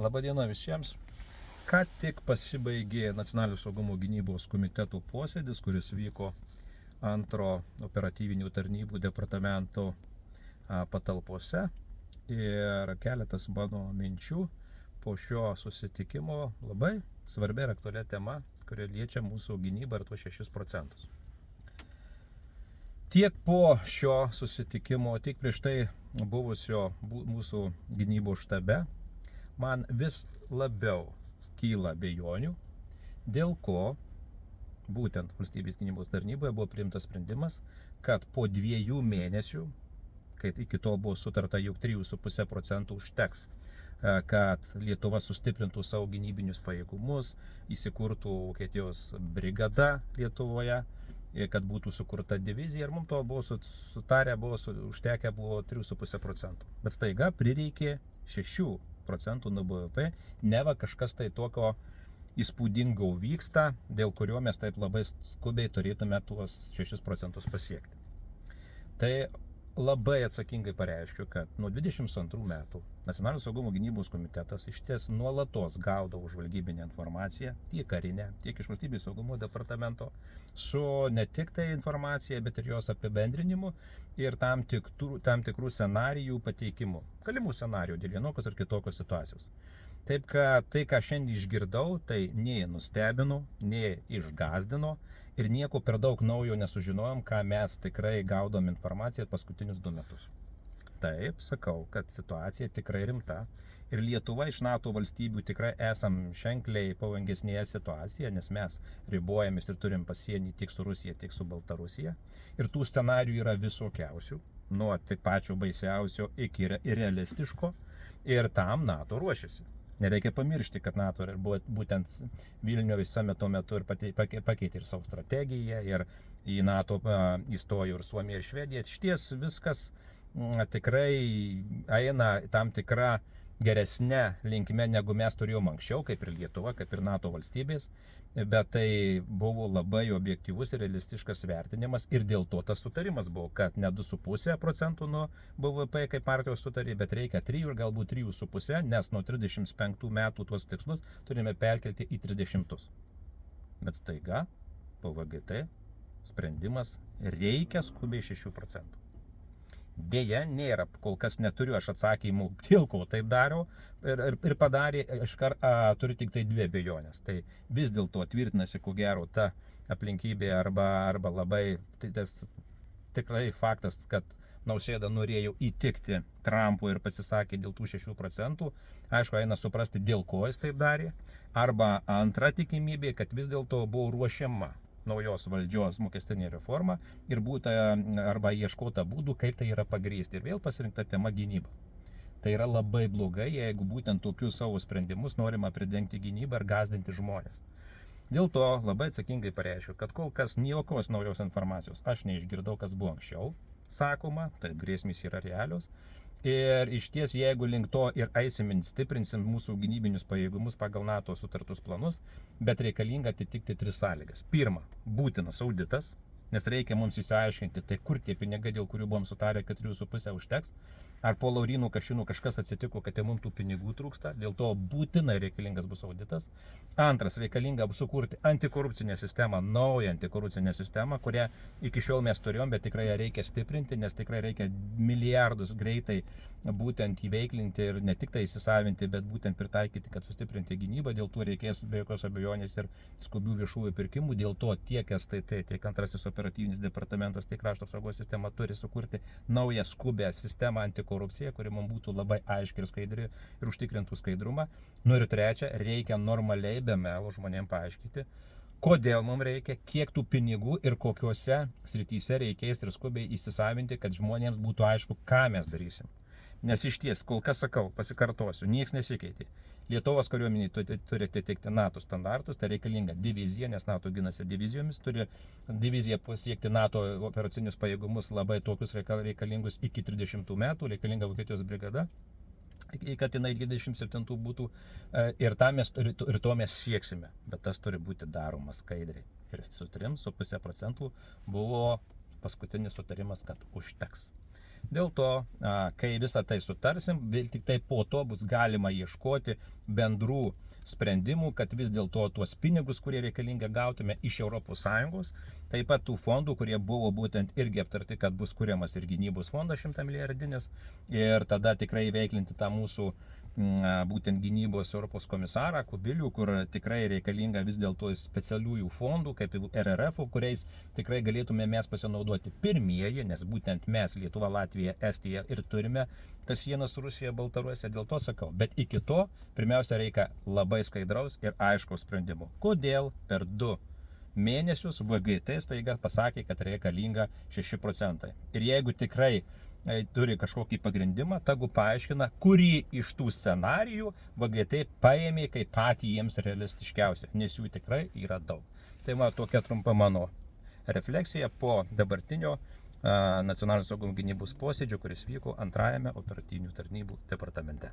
Labadiena visiems. Ką tik pasibaigė Nacionalinio saugumo gynybos komiteto posėdis, kuris vyko antro operatyvinių tarnybų departamento patalpose. Ir keletas mano minčių po šio susitikimo labai svarbi ir aktualia tema, kuri liečia mūsų gynybą ir tuos 6%. Tiek po šio susitikimo, tiek prieš tai buvusio mūsų gynybos štabe, man vis labiau kyla abejonių, dėl ko būtent valstybės gynybos tarnyboje buvo priimtas sprendimas, kad po 2 mėnesių, kai iki tol buvo sutarta, jog 3,5% užteks, kad Lietuva sustiprintų savo gynybinius pajėgumus, įsikurtų Vokietijos brigada Lietuvoje, kad būtų sukurta divizija, ir mums to buvo sutarę, užtekę buvo 3,5%. Bet staiga prireikė 6% nuo BVP, neva kažkas tai tokio įspūdingo vyksta, dėl kurio mes taip labai skubiai turėtume tuos 6% pasiekti. Tai labai atsakingai pareiškiu, kad nuo 22 metų Nacionalinio saugumo gynybos komitetas išties nuolatos gaudavo žvalgybinę informaciją, tiek karinę, tiek iš valstybės saugumo departamento, su ne tik tai informacija, bet ir jos apibendrinimu ir tam tikrų scenarijų pateikimu. Galimų scenarijų dėl vienokios ar kitokios situacijos. Taip, kad tai, ką šiandien išgirdau, tai nei nustebino, nei išgazdino ir nieko per daug naujo nesužinojom, ką mes tikrai gaudom informaciją paskutinius 2 metus. Taip, sakau, kad situacija tikrai rimta ir Lietuva iš NATO valstybių tikrai esam ženkliai pavojingesnėje situacijoje, nes mes ribojamės ir turim pasienį tiek su Rusija, tiek su Baltarusija. Ir tų scenarijų yra visokiausių, nuo tik pačio baisiausio iki realistiško, ir tam NATO ruošiasi. Nereikia pamiršti, kad NATO ir buvo būtent Vilniuje samito metu ir pakeitė ir savo strategiją, ir į NATO įstojo ir Suomija, ir Švedija. Šties viskas tikrai eina tam tikra geresnė linkme, negu mes turėjom anksčiau, kaip ir Lietuva, kaip ir NATO valstybės, bet tai buvo labai objektyvus ir realistiškas vertinimas ir dėl to tas sutarimas buvo, kad ne 2,5% nuo BVP kaip partijos sutarė, bet reikia 3 ir galbūt 3,5, nes nuo 35 metų tuos tikslus turime perkelti į 30. Bet staiga po VGT sprendimas reikia skubiai 6%. Deja, nėra, kol kas neturiu aš atsakymų, dėl ko taip dariau ir padarė, turiu tik tai 2 abejonės. Tai vis dėlto tvirtinasi, ko gero, ta aplinkybė arba labai tas tikrai faktas, kad Nausėda norėjo įtikti Trumpui ir pasisakė dėl tų 6%. Aišku, eina suprasti, dėl ko jis taip darė. Arba antra tikimybė, kad vis dėlto buvo ruošiama naujos valdžios mokestinė reforma ir būta arba ieškota būdų, kaip tai yra pagrįsti. Ir vėl pasirinkta tema gynyba. Tai yra labai blogai, jeigu būtent tokius savo sprendimus norima pridengti gynybą ir gąsdinti žmonės. Dėl to labai atsakingai pareiškiu, kad kol kas jokios naujos informacijos aš neišgirdau, kas buvo anksčiau sakoma, taip grėsmės yra realios. Ir iš ties, jeigu link to ir eisim, stiprinsim mūsų gynybinius pajėgumus pagal NATO sutartus planus, bet reikalinga atitikti 3 sąlygas. Pirma, būtinas auditas, nes reikia mums įsiaiškinti, tai kur tie pinigai, dėl kurių buvom sutarę, kad 3,5 užteks. Ar po Laurynų Kašinų kažkas atsitiko, kad mums tų pinigų trūksta, dėl to būtinai reikalingas bus auditas. Antras, reikalinga sukurti antikorupcinę sistemą, naują antikorupcinę sistemą, kurią iki šiol mes turėjom, bet tikrai ją reikia stiprinti, nes tikrai reikia milijardus greitai būtent įveiklinti ir ne tik tai įsisavinti, bet būtent pritaikyti, kad sustiprinti gynybą. Dėl to reikės be jokios abejonės ir skubių viešųjų pirkimų. Dėl to tiek STT, tiek antrasis operatyvinis departamentas, tiek krašto apsaugos sistema turi sukurti naują skubę sistemą antikorupciją, kuri mums būtų labai aiški ir skaidri ir užtikrintų skaidrumą. Nu ir trečia, reikia normaliai be melo žmonėms paaiškinti, kodėl mums reikia, kiek tų pinigų ir kokiuose srityse reikės ir skubiai įsisavinti, kad žmonėms būtų aišku, ką mes darysim. Nes iš ties, kol kas sakau, pasikartosiu, nieks nesikeitė. Lietuvos kariuomenė turi atitikti NATO standartus, tai reikalinga divizija, nes NATO ginasi divizijomis, turi divizija pasiekti NATO operacinius pajėgumus labai tokius reikalingus iki 30 metų, reikalinga Vokietijos brigada, kad jinai 27 būtų ir to mes sieksime, bet tas turi būti daroma skaidriai. Ir su 3,5% buvo paskutinis sutarimas, kad užteks. Dėl to, kai visą tai sutarsim, vėl tik tai po to bus galima ieškoti bendrų sprendimų, kad vis dėlto tuos pinigus, kurie reikalinga gautume iš ES, taip pat tų fondų, kurie buvo būtent irgi aptarti, kad bus kuriamas ir gynybos fondas 100 milijardinis ir tada tikrai veiklinti tą mūsų būtent gynybos Europos komisarą Kubilių, kur tikrai reikalinga vis dėlto specialiųjų fondų, kaip RRF, kuriais tikrai galėtume mes pasinaudoti pirmieji, nes būtent mes, Lietuva, Latvija, Estija ir turime tas sienas su Rusija, Baltarusija, dėl to sakau. Bet iki to, pirmiausia, reikia labai skaidraus ir aiškaus sprendimo. Kodėl per 2 mėnesius VGT staiga pasakė, kad reikalinga 6%. Ir jeigu tikrai turi kažkokį pagrindimą, tagu paaiškina, kurį iš tų scenarijų VGT paėmė kaip patį jiems realistiškiausią, nes jų tikrai yra daug. Tai tokia trumpa mano refleksija po dabartinio nacionalinio saugumo gynybos posėdžio, kuris vyko 2-ame operatyvinių tarnybų departamente.